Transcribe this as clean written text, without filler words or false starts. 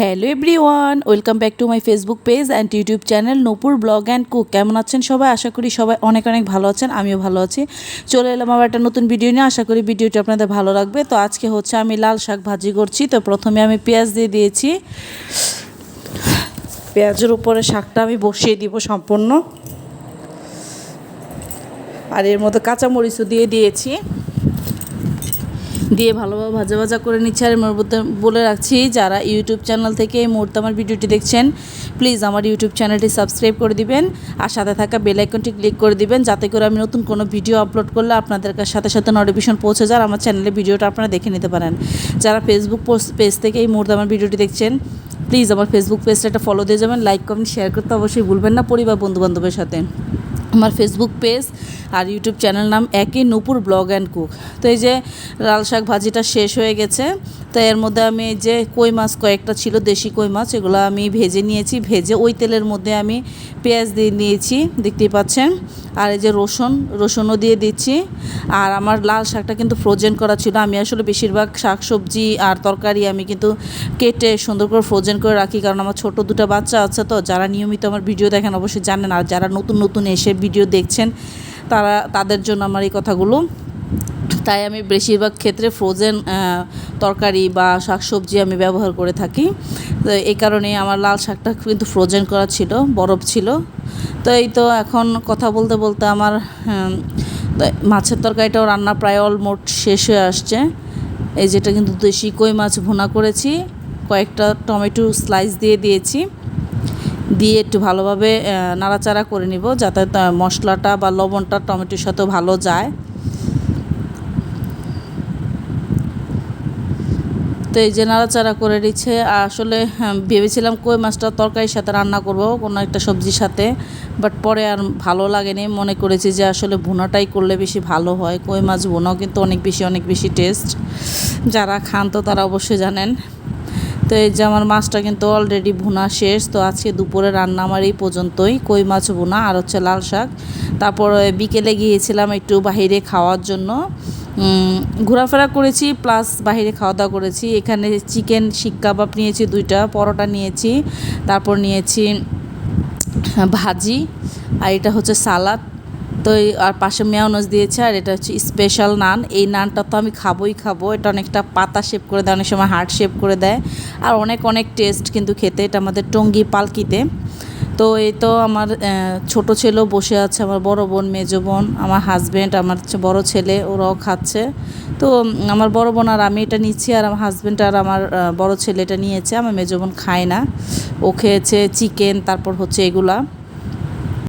Hello everyone, welcome back to my Facebook page and YouTube channel Nupur blog and cook. কেমন আছেন সবাই? আশা করি সবাই অনেক অনেক ভালো আছেন, আমিও ভালো আছি। চলে এলাম আবার একটা নতুন ভিডিও নিয়ে। আশা করি ভিডিওটি আপনাদের ভালো লাগবে। তো আজকে হচ্ছে আমি লাল শাক ভাজি করছি। তো প্রথমে আমি পেঁয়াজ দিয়ে দিয়েছি, পেঁয়াজের উপরে শাকটা আমি বসিয়ে দিব সম্পূর্ণ। আর এর মধ্যে কাঁচামরিচও দিয়ে দিয়েছি, দিয়ে ভালোভাবে ভাজা ভাজা করে নিচ্ছি। আর এর মধ্যে বলে রাখছি, যারা ইউটিউব চ্যানেল থেকে এই মুহূর্তে আমার ভিডিওটি দেখছেন, প্লিজ আমার ইউটিউব চ্যানেলটি সাবস্ক্রাইব করে দিবেন আর সাথে থাকা বেল আইকনটি ক্লিক করে দিবেন, যাতে করে আমি নতুন কোনো ভিডিও আপলোড করলে আপনাদের সাথে সাথে নোটিফিকেশন পৌঁছে যায়, আমার চ্যানেলে ভিডিওটা আপনারা দেখে নিতে পারেন। যারা ফেসবুক পেজ থেকে এই মুহূর্তে আমার ভিডিওটি দেখছেন, প্লিজ আমার ফেসবুক পেজটা একটা ফলো দিয়ে যাবেন, লাইক কমেন্ট শেয়ার করতে অবশ্যই ভুলবেন না পরিবার বন্ধুবান্ধবের সাথে। আমার ফেসবুক পেজ আর ইউটিউব চ্যানেল নাম একই, নূপুর ব্লগ অ্যান্ড কুক। তো এই যে লাল শাক ভাজিটা শেষ হয়ে গেছে। তো এর মধ্যে আমি যে কই মাছ কয়েকটা ছিল, দেশি কই মাছ, এগুলো আমি ভেজে নিয়েছি। ভেজে ওই তেলের মধ্যে আমি পেঁয়াজ দিয়ে নিয়েছি, দেখতেই পাচ্ছেন। আর এই যে রসুনও দিয়ে দিচ্ছি। আর আমার লাল শাকটা কিন্তু ফ্রোজেন করা ছিল। আমি আসলে বেশিরভাগ শাক সবজি আর তরকারি আমি কিন্তু কেটে সুন্দর করে ফ্রোজেন করে রাখি, কারণ আমার ছোট দুটো বাচ্চা আছে। তো যারা নিয়মিত আমার ভিডিও দেখেন অবশ্যই জানেন, আর যারা নতুন নতুন এসে ভিডিও দেখছেন তাদের জন্য আমার এই কথাগুলো। তাই আমি বেশিরভাগ ক্ষেত্রে ফ্রোজেন তরকারি বা শাকসবজি আমি ব্যবহার করে থাকি। তো এই কারণে আমার লাল শাকটা কিন্তু ফ্রোজেন করা ছিল, বরফ ছিল। তো এই তো এখন কথা বলতে বলতে আমার মাছের তরকারিটাও রান্না প্রায় অলমোস্ট শেষ হয়ে আসছে। এই যেটা কিন্তু দেশি কই মাছ ভুনা করেছি, কয়েকটা টমেটো স্লাইস দিয়ে দিয়েছি, দিয়ে একটু ভালোভাবে নাড়াচাড়া করে নিব, যাতে মশলাটা বা লবণটা টমেটোর সাথে ভালো যায়। তো এই যে নাড়াচাড়া করে দিচ্ছে। আসলে ভেবেছিলাম কই মাছটা তরকারির সাথে রান্না করব কোনো একটা সবজির সাথে, বাট পরে আর ভালো লাগেনি। মনে করেছি যে আসলে ভুনাটাই করলে বেশি ভালো হয়। কই মাছ ভুনাও কিন্তু অনেক বেশি টেস্ট। যারা খান তো তারা অবশ্যই জানেন। তো এই যে আমার মাছটা কিন্তু অলরেডি ভুনা শেষ। তো আজকে দুপুরে রান্না আমার এই পর্যন্তই, কই মাছ ভুনা আর হচ্ছে লাল শাক। তারপর বিকেলে গিয়েছিলাম একটু বাহিরে খাওয়ার জন্য, ঘোরাফেরা করেছি প্লাস বাহিরে খাওয়া দাওয়া করেছি। এখানে চিকেন শিক কাবাব নিয়েছি, 2টা পরোটা নিয়েছি, তারপর নিয়েছি ভাজি, আর এটা হচ্ছে সালাদ। তো আর পাশে মেয়োনেজ দিয়েছে, আর এটা হচ্ছে স্পেশাল নান। এই নানটা তো আমি খাবোই খাবো। এটা অনেকটা পাতা শেপ করে দেয়, অনেক সময় হার্ট শেপ করে দেয়, আর অনেক টেস্ট কিন্তু খেতে। এটা আমাদের টঙ্গী পালকিতে। তো এই তো আমার ছোট ছেলেও বসে আছে, আমার বড় বোন, মেজো বোন, আমার হাজব্যান্ড, আমার বড় ছেলে, ওরাও খাচ্ছে। তো আমার বড় বোন আর আমি এটা নিচ্ছি, আর আমার হাজব্যান্ড আর আমার বড় ছেলে এটা নিয়েছে। আমার মেজো বোন খায় না, ও খেয়েছে চিকেন, তারপর হচ্ছে এগুলা।